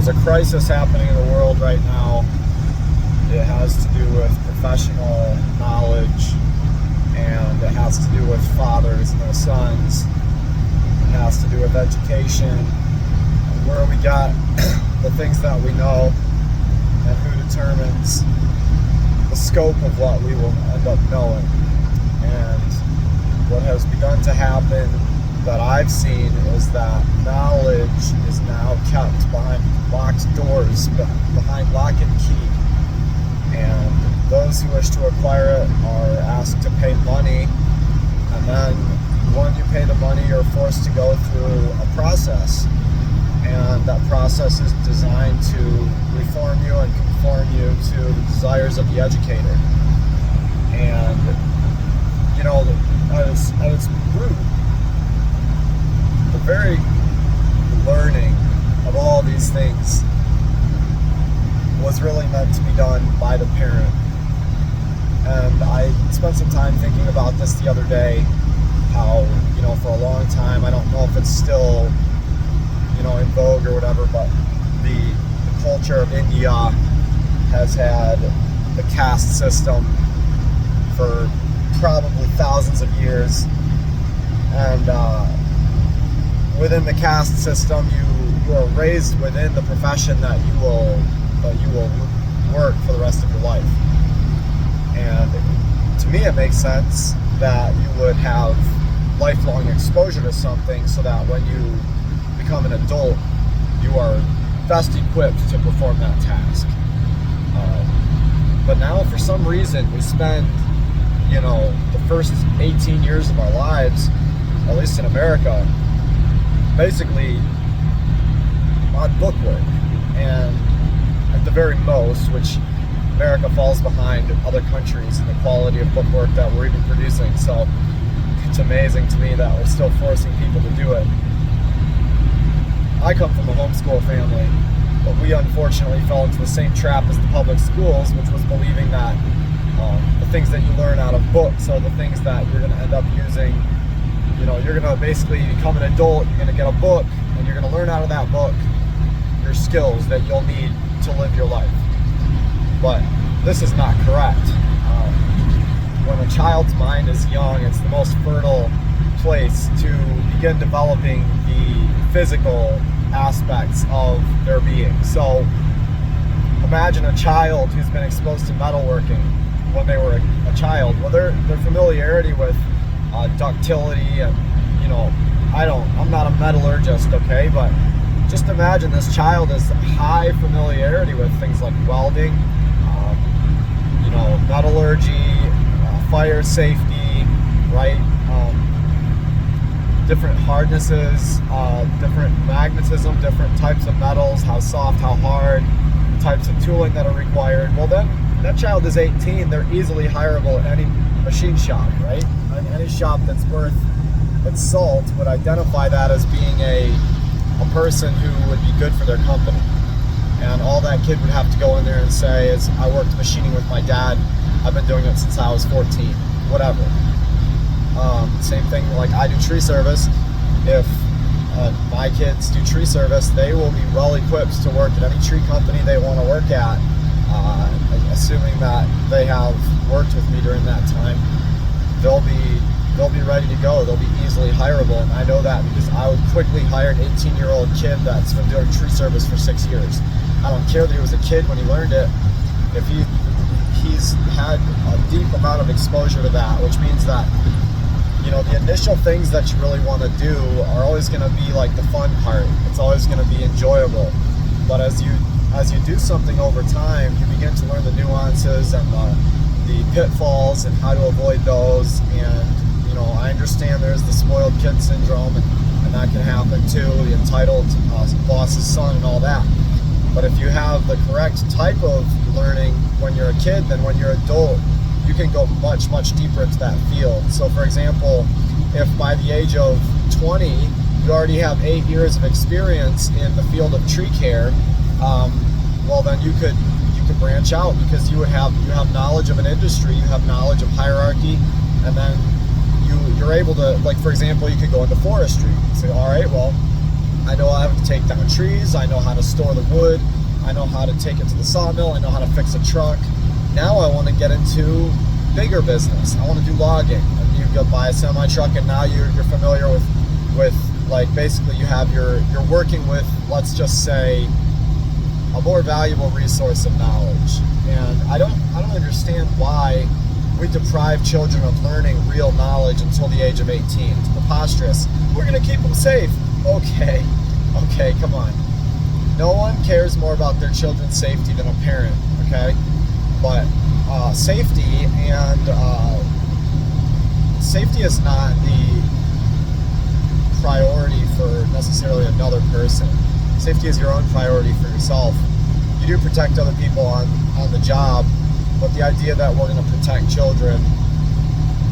there's a crisis happening in the world right now. It has to do with professional knowledge, and it has to do with fathers and their sons. It has to do with education, and where we got the things that we know, and who determines the scope of what we will end up knowing. And what has begun to happen that I've seen is that knowledge is now kept behind locked doors, behind lock and key. And those who wish to acquire it are asked to pay money, and then when you pay the money, you're forced to go through a process. And that process is designed to reform you and conform you to the desires of the educator. And, you know, at its root, the very learning of all these things was really meant to be done by the parent. And I spent some time thinking about this the other day, how, you know, for a long time, I don't know if it's still, you know, in vogue or whatever, but the culture of India has had the caste system for probably thousands of years. And within the caste system, you are raised within the profession that you will work for the rest of your life. And to me, it makes sense that you would have lifelong exposure to something, so that when you become an adult, you are best equipped to perform that task. But now, for some reason, we spend, you know, the first 18 years of our lives, at least in America, basically on bookwork. And at the very most, which America falls behind other countries in the quality of bookwork that we're even producing. So it's amazing to me that we're still forcing people to do it. I come from a homeschool family, but we unfortunately fell into the same trap as the public schools, which was believing that the things that you learn out of books are the things that you're going to end up using. You know, you're going to basically become an adult, you're going to get a book, and you're going to learn out of that book your skills that you'll need to live your life. But this is not correct. When a child's mind is young, it's the most fertile place to begin developing the physical aspects of their being. So imagine a child who's been exposed to metalworking when they were a child. Well, their familiarity with ductility, and, you know, I'm not a metallurgist, okay, but just imagine this child has high familiarity with things like welding, you know, metallurgy, fire safety, right? Different hardnesses, different magnetism, different types of metals, how soft, how hard, types of tooling that are required. Well, then that child is 18, they're easily hireable at any machine shop, right? And any shop that's worth its salt would identify that as being a person who would be good for their company. And all that kid would have to go in there and say is, I worked machining with my dad, I've been doing it since I was 14, whatever. Same thing, like I do tree service. If my kids do tree service, they will be well equipped to work at any tree company they want to work at, assuming that they have worked with me during that time. They'll be ready to go. They'll be easily hireable, and I know that because I would quickly hire an 18-year-old kid that's been doing tree service for 6 years. I don't care that he was a kid when he learned it. If he's had a deep amount of exposure to that, which means that, you know, the initial things that you really want to do are always going to be like the fun part. It's always going to be enjoyable. But as you do something over time, you begin to learn the nuances and the pitfalls and how to avoid those. And, you know, I understand there's the spoiled kid syndrome, and that can happen too, the entitled boss's son and all that. But if you have the correct type of learning when you're a kid, then when you're an adult, you can go much, much deeper into that field. So for example, if by the age of 20, you already have 8 years of experience in the field of tree care, well then you could branch out, because you have knowledge of an industry, you have knowledge of hierarchy, and then you're able to, like, for example, you could go into forestry. Say, all right, well, I know how to take down trees. I know how to store the wood. I know how to take it to the sawmill. I know how to fix a truck. Now I want to get into bigger business. I want to do logging. And you go buy a semi truck, and now you're familiar with like basically you're working with, let's just say, a more valuable resource of knowledge. And I don't understand why we deprive children of learning real knowledge until the age of 18. It's preposterous. We're going to keep them safe. Okay, come on. No one cares more about their children's safety than a parent, okay? But safety is not the priority for necessarily another person. Safety is your own priority for yourself. You do protect other people on the job, but the idea that we're going to protect children,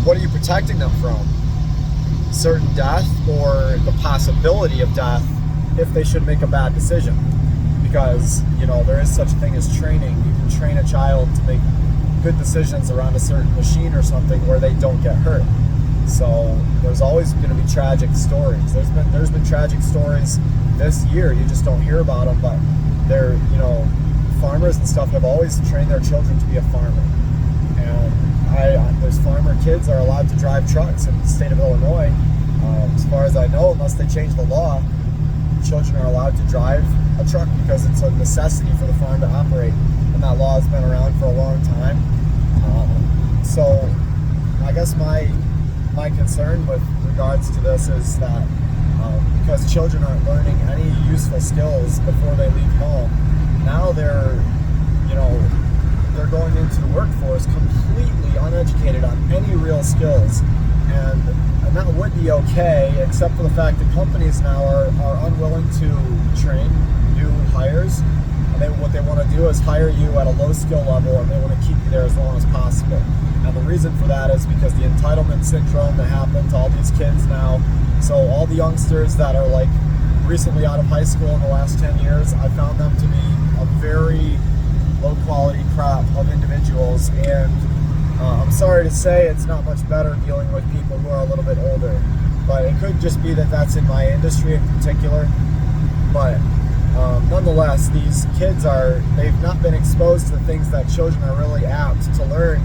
what are you protecting them from? Certain death or the possibility of death if they should make a bad decision? Because, there is such a thing as training. You can train a child to make good decisions around a certain machine or something where they don't get hurt. So there's always going to be tragic stories. There's been tragic stories this year. You just don't hear about them, but they're, farmers and stuff have always trained their children to be a farmer. And there's farmer kids are allowed to drive trucks in the state of Illinois. As far as I know, unless they change the law, children are allowed to drive a truck because it's a necessity for the farm to operate. And that law has been around for a long time. So I guess my concern with regards to this is that because children aren't learning any useful skills before they leave home, now they're going into the workforce completely uneducated on any real skills, and that would be okay, except for the fact that companies now are unwilling to train new hires. And what they want to do is hire you at a low skill level, and they want to keep you there as long as possible. And the reason for that is because the entitlement syndrome that happened to all these kids now. So all the youngsters that are like recently out of high school in the last 10 years, I found them to be a very low quality crop of individuals. And I'm sorry to say it's not much better dealing with people who are a little bit older. But it could just be that that's in my industry in particular. But nonetheless, these kids they've not been exposed to the things that children are really apt to learn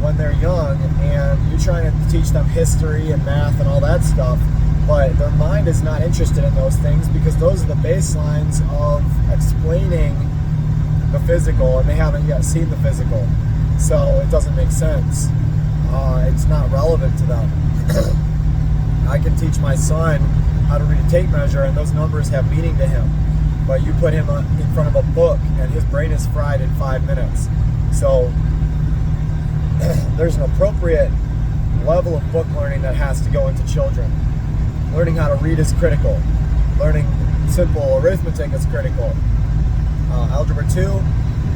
when they're young, and you're trying to teach them history and math and all that stuff, but their mind is not interested in those things because those are the baselines of explaining the physical, and they haven't yet seen the physical, so it doesn't make sense. It's not relevant to them. I can teach my son how to read a tape measure, and those numbers have meaning to him, but you put him in front of a book and his brain is fried in 5 minutes. So there's an appropriate level of book learning that has to go into children. Learning how to read is critical. Learning simple arithmetic is critical. Algebra 2,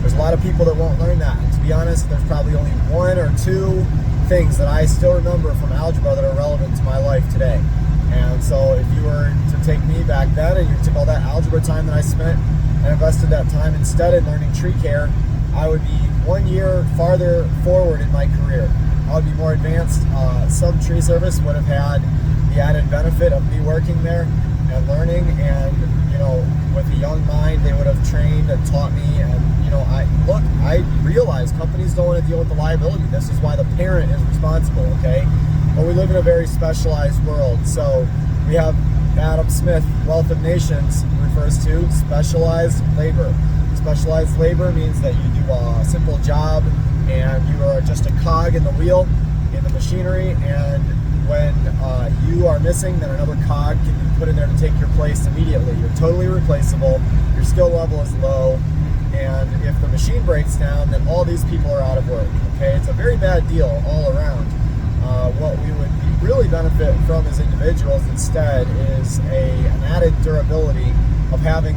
there's a lot of people that won't learn that. And to be honest, there's probably only 1 or 2 things that I still remember from algebra that are relevant to my life today. And so if you were to take me back then and you took all that algebra time that I spent and invested that time instead in learning tree care, I would be 1 year farther forward in my career. I would be more advanced. Some tree service would have had the added benefit of me working there and learning, and with a young mind, they would have trained and taught me. And I realize companies don't want to deal with the liability. This is why the parent is responsible, okay? But we live in a very specialized world. So we have Adam Smith, Wealth of Nations, refers to specialized labor. Specialized labor means that you do a simple job and you are just a cog in the wheel in the machinery, and when you are missing, then another cog can be put in there to take your place immediately. You're totally replaceable, your skill level is low, and if the machine breaks down, then all these people are out of work. Okay, it's a very bad deal all around. What we would really benefit from as individuals instead is an added durability of having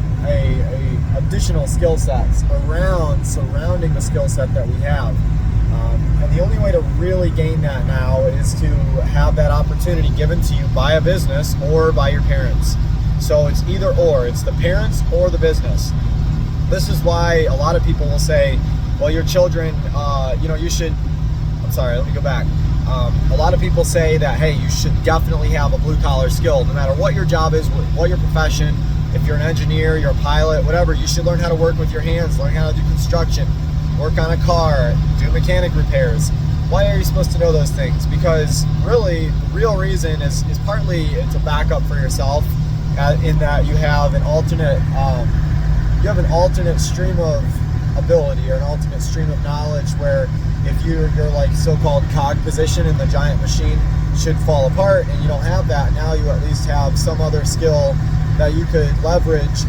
additional skill sets surrounding the skill set that we have. And the only way to really gain that now is to have that opportunity given to you by a business or by your parents. So it's either or. It's the parents or the business. This is why a lot of people will say, well, your children, you should, I'm sorry, let me go back. A lot of people say that, hey, you should definitely have a blue-collar skill, no matter what your job is, what your profession, if you're an engineer, you're a pilot, whatever, you should learn how to work with your hands, learn how to do construction, work on a car, do mechanic repairs. Why are you supposed to know those things? Because really, the real reason is partly it's a backup for yourself, in that you have an alternate stream of ability, or an alternate stream of knowledge, where if your like so-called cog position in the giant machine should fall apart and you don't have that, now you at least have some other skill that you could leverage,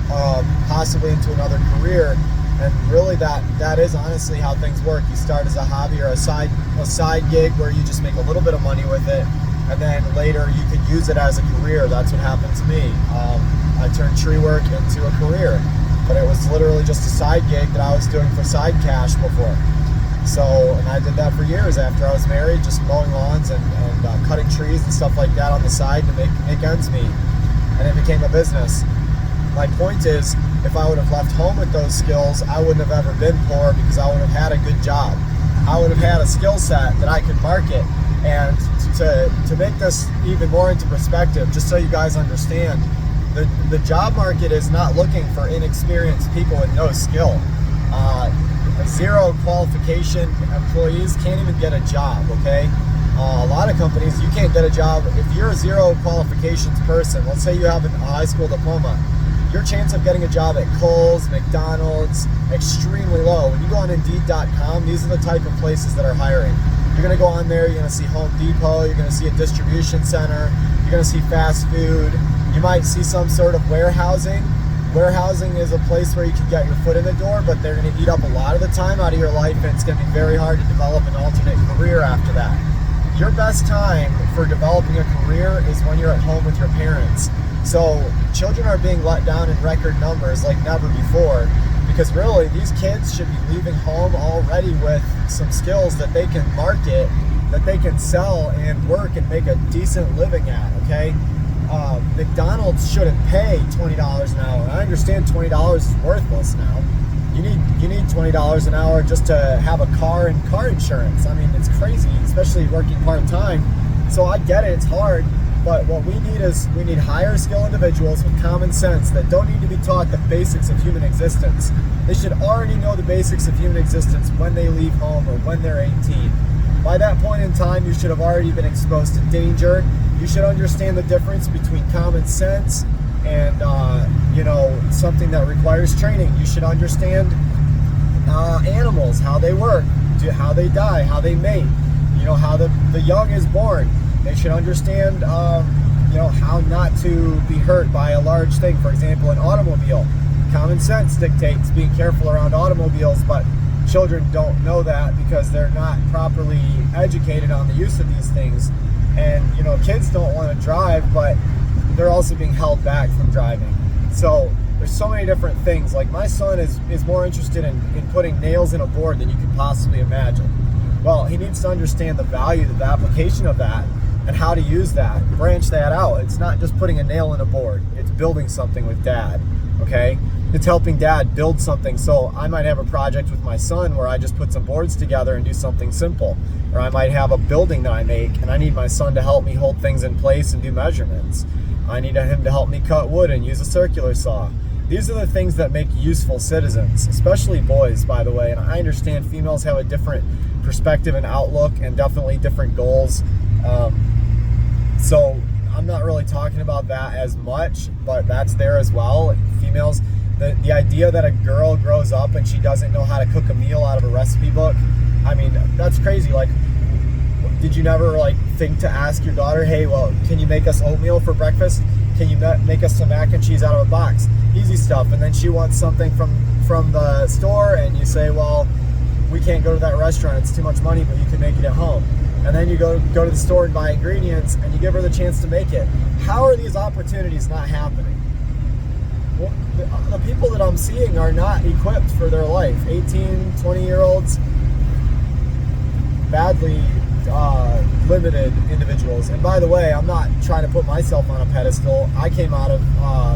possibly into another career. And really that is honestly how things work. You start as a hobby or a side gig where you just make a little bit of money with it, and then later you could use it as a career. That's what happened to me. I turned tree work into a career, but it was literally just a side gig that I was doing for side cash before. So, and I did that for years after I was married, just mowing lawns and cutting trees and stuff like that on the side to make ends meet. And it became a business. My point is, if I would have left home with those skills, I wouldn't have ever been poor, because I would have had a good job. I would have had a skill set that I could market. And to make this even more into perspective, just so you guys understand, the job market is not looking for inexperienced people with no skill. Zero qualification employees can't even get a job, okay? A lot of companies, you can't get a job. If you're a zero qualifications person, let's say you have a high school diploma, your chance of getting a job at Kohl's, McDonald's, extremely low. When you go on Indeed.com, these are the type of places that are hiring. You're going to go on there, you're going to see Home Depot, you're going to see a distribution center, you're going to see fast food, you might see some sort of warehousing. Warehousing is a place where you can get your foot in the door, but they're going to eat up a lot of the time out of your life, and it's going to be very hard to develop an alternate career after that. Your best time for developing a career is when you're at home with your parents. So children are being let down in record numbers like never before, because really these kids should be leaving home already with some skills that they can market, that they can sell and work and make a decent living at, okay? McDonald's shouldn't pay $20 an hour. I understand $20 is worthless now. You need $20 an hour just to have a car and car insurance. I mean, it's crazy, especially working part-time. So I get it, it's hard, but what we need higher skill individuals with common sense that don't need to be taught the basics of human existence. They should already know the basics of human existence when they leave home or when they're 18. By that point in time, you should have already been exposed to danger. You should understand the difference between common sense and something that requires training. You should understand animals, how they work, how they die, how they mate, how the young is born. They should understand how not to be hurt by a large thing. For example, an automobile. Common sense dictates being careful around automobiles, but children don't know that because they're not properly educated on the use of these things. And kids don't want to drive, but they're also being held back from driving. So there's so many different things. Like, my son is more interested in putting nails in a board than you could possibly imagine. Well, he needs to understand the value, the application of that, and how to use that, branch that out. It's not just putting a nail in a board, it's building something with dad, okay? It's helping dad build something. So I might have a project with my son where I just put some boards together and do something simple. Or I might have a building that I make and I need my son to help me hold things in place and do measurements. I need him to help me cut wood and use a circular saw. These are the things that make useful citizens, especially boys, by the way. And I understand females have a different perspective and outlook and definitely different goals. So I'm not really talking about that as much, but that's there as well. Like, females, the idea that a girl grows up and she doesn't know how to cook a meal out of a recipe book, I mean, that's crazy. Like, did you never think to ask your daughter, hey, well, can you make us oatmeal for breakfast? Can you make us some mac and cheese out of a box? Easy stuff. And then she wants something from the store, and you say, well, we can't go to that restaurant, it's too much money, but you can make it at home. And then you go to the store and buy ingredients, and you give her the chance to make it. How are these opportunities not happening? Well, the people that I'm seeing are not equipped for their life. 18, 20-year-olds, badly limited individuals. And by the way, I'm not trying to put myself on a pedestal. I came out of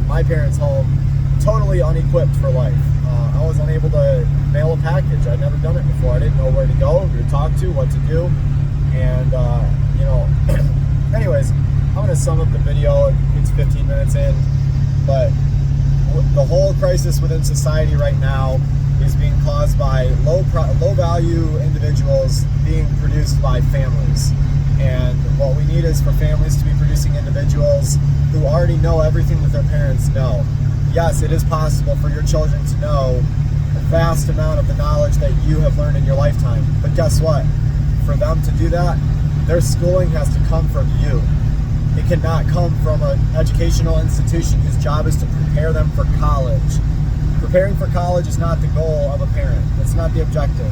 my parents' home totally unequipped for life. I was unable to mail a package. I'd never done it before. I didn't know where to go, who to talk to, what to do. And, anyways, I'm going to sum up the video. It's 15 minutes in, but the whole crisis within society right now is being caused by low value individuals being produced by families. And what we need is for families to be producing individuals who already know everything that their parents know. Yes, it is possible for your children to know a vast amount of the knowledge that you have learned in your lifetime. But guess what? For them to do that, their schooling has to come from you. It cannot come from an educational institution whose job is to prepare them for college. Preparing for college is not the goal of a parent. It's not the objective.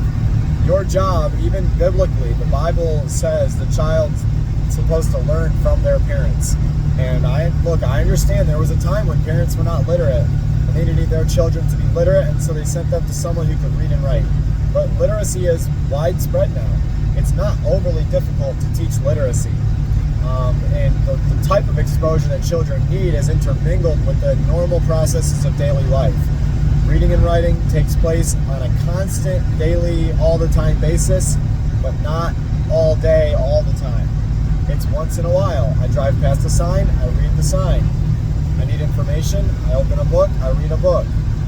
Your job, even biblically, the Bible says the child's supposed to learn from their parents. And I understand there was a time when parents were not literate, and they needed their children to be literate, and so they sent them to someone who could read and write. But literacy is widespread now. It's not overly difficult to teach literacy. And the type of exposure that children need is intermingled with the normal processes of daily life. Reading and writing takes place on a constant, daily, all the time basis, but not all day, all the time. It's once in a while. I drive past a sign, I read the sign. I need information, I open a book, I read a book.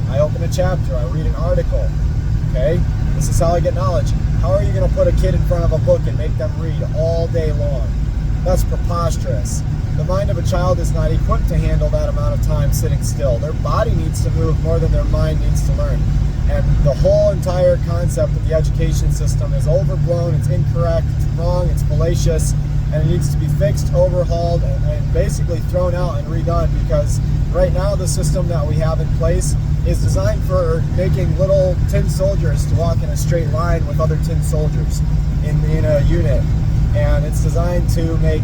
I open a chapter, I read an article. Okay? This is how I get knowledge. How are you going to put a kid in front of a book and make them read all day long? That's preposterous. The mind of a child is not equipped to handle that amount of time sitting still. Their body needs to move more than their mind needs to learn. And the whole entire concept of the education system is overblown, it's incorrect, it's wrong, it's fallacious, and it needs to be fixed, overhauled, and basically thrown out and redone, because right now the system that we have in place is designed for making little tin soldiers to walk in a straight line with other tin soldiers in a unit. And it's designed to make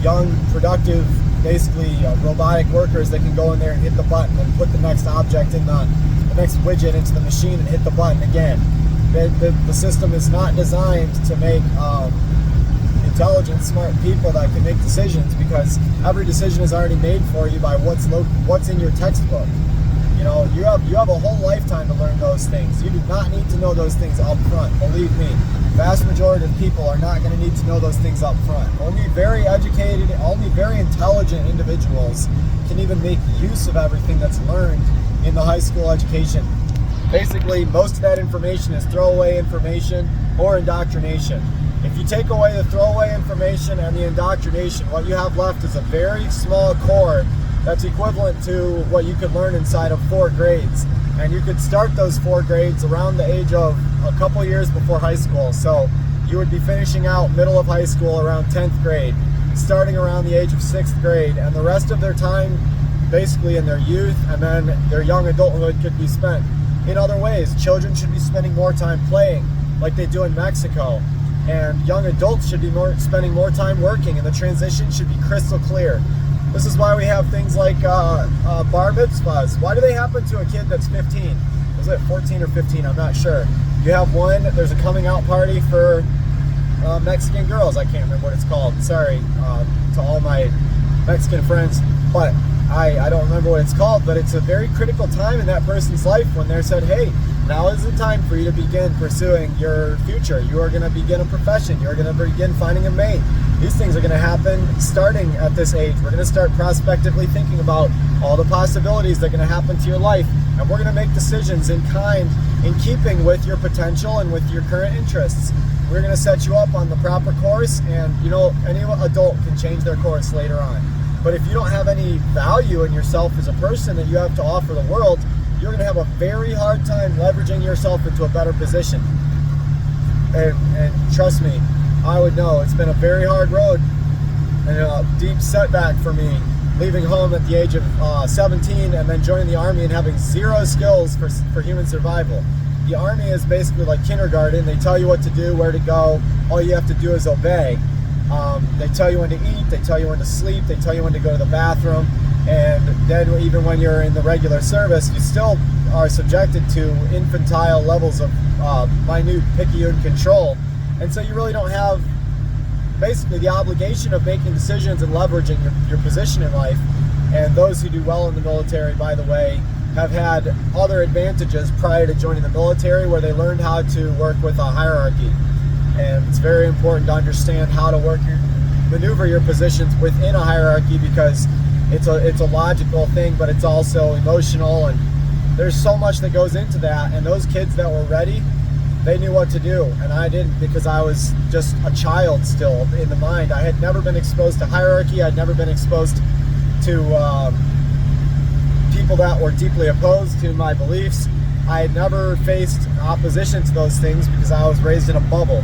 young, productive, basically robotic workers that can go in there and hit the button and put the next object in the next widget into the machine and hit the button again. The system is not designed to make intelligent, smart people that can make decisions, because every decision is already made for you by what's in your textbook. You know, you have a whole lifetime to learn those things. You do not need to know those things up front. Believe me, vast majority of people are not going to need to know those things up front. Only very educated, only very intelligent individuals can even make use of everything that's learned in the high school education. Basically, most of that information is throwaway information or indoctrination. If you take away the throwaway information and the indoctrination, what you have left is a very small core that's equivalent to what you could learn inside of 4 grades. And you could start those 4 grades around the age of a couple years before high school. So you would be finishing out middle of high school around 10th grade, starting around the age of 6th grade, and the rest of their time basically in their youth and then their young adulthood could be spent in other ways. Children should be spending more time playing like they do in Mexico, and young adults should be spending more time working, and the transition should be crystal clear. This is why we have things like bar mitzvahs. Why do they happen to a kid that's 15? Was it 14 or 15? I'm not sure. You have one, there's a coming out party for Mexican girls. I can't remember what it's called. Sorry to all my Mexican friends, but I don't remember what it's called, but it's a very critical time in that person's life when they're said, hey, now is the time for you to begin pursuing your future. You are going to begin a profession. You're going to begin finding a mate. These things are going to happen starting at this age. We're going to start prospectively thinking about all the possibilities that are going to happen to your life, and we're going to make decisions in keeping with your potential and with your current interests. We're going to set you up on the proper course, and you know, any adult can change their course later on. But if you don't have any value in yourself as a person that you have to offer the world, you're going to have a very hard time leveraging yourself into a better position. And trust me, I would know. It's been a very hard road and a deep setback for me, leaving home at the age of 17 and then joining the Army and having 0 skills for human survival. The Army is basically like kindergarten. They tell you what to do, where to go. All you have to do is obey. They tell you when to eat, they tell you when to sleep, they tell you when to go to the bathroom, and then even when you're in the regular service, you still are subjected to infantile levels of minute picayune control. And so you really don't have basically the obligation of making decisions and leveraging your position in life. And those who do well in the military, by the way, have had other advantages prior to joining the military, where they learned how to work with a hierarchy. And it's very important to understand how to maneuver your positions within a hierarchy, because it's a logical thing, but it's also emotional, and there's so much that goes into that. And those kids that were ready, they knew what to do, and I didn't, because I was just a child still in the mind. I had never been exposed to hierarchy. I'd never been exposed to people that were deeply opposed to my beliefs. I had never faced opposition to those things because I was raised in a bubble,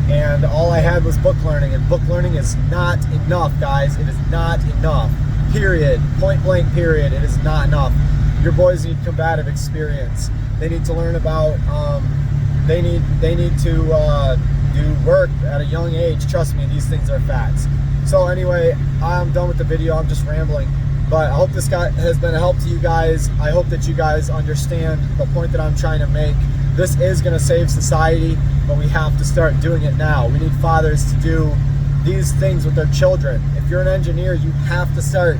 and all I had was book learning, and book learning is not enough, guys. It is not enough, period, point blank period. It is not enough. Your boys need combative experience. They need to learn about, they need to do work at a young age. Trust me, these things are facts. So anyway, I'm done with the video. I'm just rambling. But I hope this has been a help to you guys. I hope that you guys understand the point that I'm trying to make. This is going to save society, but we have to start doing it now. We need fathers to do these things with their children. If you're an engineer, you have to start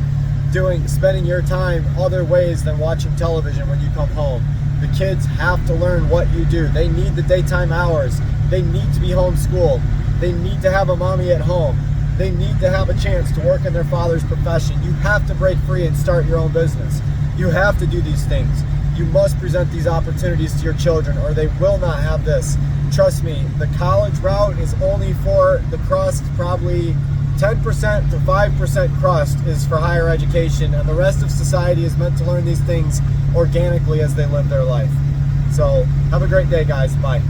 spending your time other ways than watching television when you come home. The kids have to learn what you do. They need the daytime hours. They need to be homeschooled. They need to have a mommy at home. They need to have a chance to work in their father's profession. You have to break free and start your own business. You have to do these things. You must present these opportunities to your children, or they will not have this. Trust me, the college route is only for the crust. Probably 10% to 5% crust is for higher education, and the rest of society is meant to learn these things organically as they live their life. So have a great day, guys. Bye.